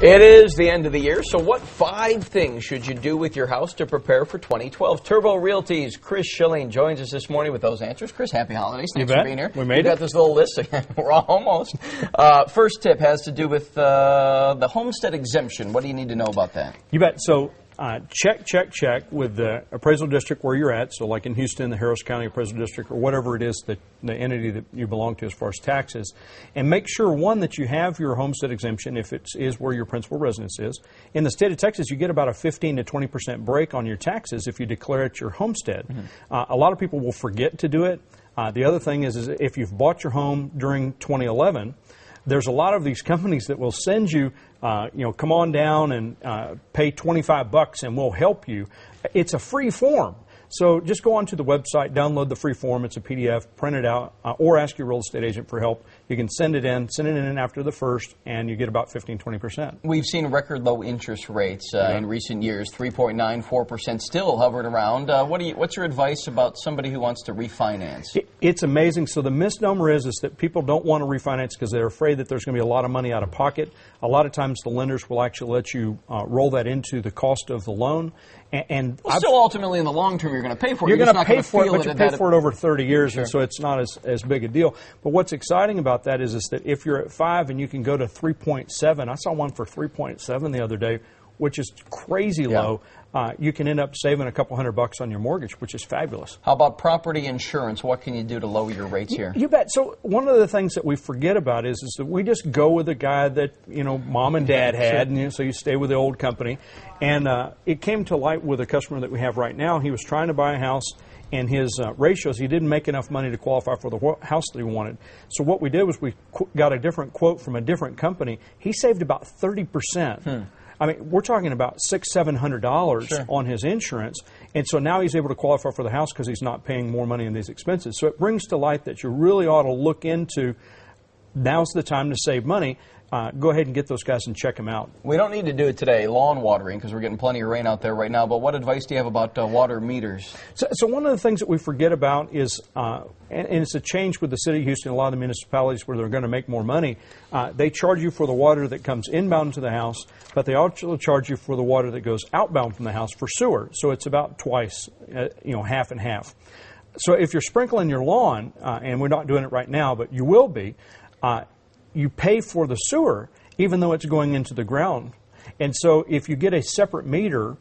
It is the end of the year, so what 5 things should you do with your house to prepare for 2012? Turbo Realty's Chris Schilling joins us this morning with those answers. Chris, happy holidays. Thanks for being here. We made it. Got this little list. We're almost. First tip has to do with the homestead exemption. What do you need to know about that? You bet. So check with the appraisal district where you're at. So like in Houston, the Harris County Appraisal District, or whatever it is that the entity that you belong to as far as taxes. And make sure, one, that you have your homestead exemption if it is where your principal residence is. In the state of Texas, you get about a 15 to 20% break on your taxes if you declare it your homestead. A lot of people will forget to do it. The other thing is if you've bought your home during 2011, there's a lot of these companies that will send you, come on down and pay $25 and we'll help you. It's a free form. So just go onto the website, download the free form. It's a PDF, print it out, or ask your real estate agent for help. You can send it in after the first, and you get about 15–20%. We've seen record low interest rates in recent years, 3.94%, still hovered around. What's your advice about somebody who wants to refinance? It's amazing. So the misnomer is that people don't want to refinance because they're afraid that there's going to be a lot of money out of pocket. A lot of times the lenders will actually let you roll that into the cost of the loan. And still, ultimately, in the long term, you're going to pay for it. You're going to pay for it, but you pay for it over 30 years, sure. And so it's not as big a deal. But what's exciting about that is that if you're at 5 and you can go to 3.7, I saw one for 3.7 the other day, which is crazy low. You can end up saving a couple $100 on your mortgage, which is fabulous. How about property insurance? What can you do to lower your rates here? You bet. So one of the things that we forget about is that we just go with the guy that mom and dad had, and so you stay with the old company. And it came to light with a customer that we have right now. He was trying to buy a house, and his ratios, he didn't make enough money to qualify for the house that he wanted. So what we did was we got a different quote from a different company. He saved about 30%. I mean, we're talking about $600–700 on his insurance, and so now he's able to qualify for the house because he's not paying more money in these expenses. So it brings to light that you really ought to look into, now's the time to save money. Go ahead and get those guys and check them out. We don't need to do it today, lawn watering, because we're getting plenty of rain out there right now, but what advice do you have about water meters? So one of the things that we forget about is, and it's a change with the city of Houston, a lot of the municipalities where they're going to make more money, they charge you for the water that comes inbound to the house, but they also charge you for the water that goes outbound from the house for sewer. So it's about twice, half and half. So if you're sprinkling your lawn, and we're not doing it right now, but you will be, you pay for the sewer even though it's going into the ground. And so if you get a separate meter,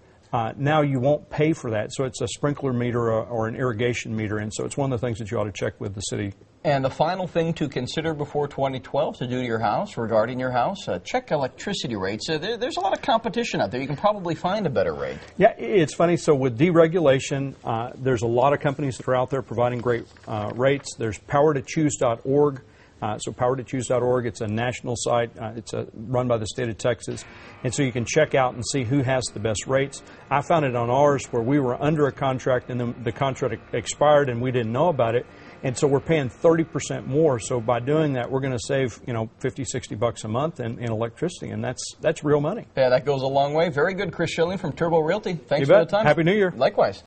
now you won't pay for that. So it's a sprinkler meter or an irrigation meter. And so it's one of the things that you ought to check with the city. And the final thing to consider before 2012 to do to your house, regarding your house, check electricity rates. There's a lot of competition out there. You can probably find a better rate. Yeah, it's funny. So with deregulation, there's a lot of companies that are out there providing great rates. There's powertochoose.org. So powertochoose.org, it's a national site. It's run by the state of Texas. And so you can check out and see who has the best rates. I found it on ours where we were under a contract and then the contract expired and we didn't know about it. And so we're paying 30% more. So by doing that, we're going to save, $50–60 a month in electricity. And that's real money. Yeah, that goes a long way. Very good, Chris Schilling from Turbo Realty. Thanks for the time. Happy New Year. Likewise.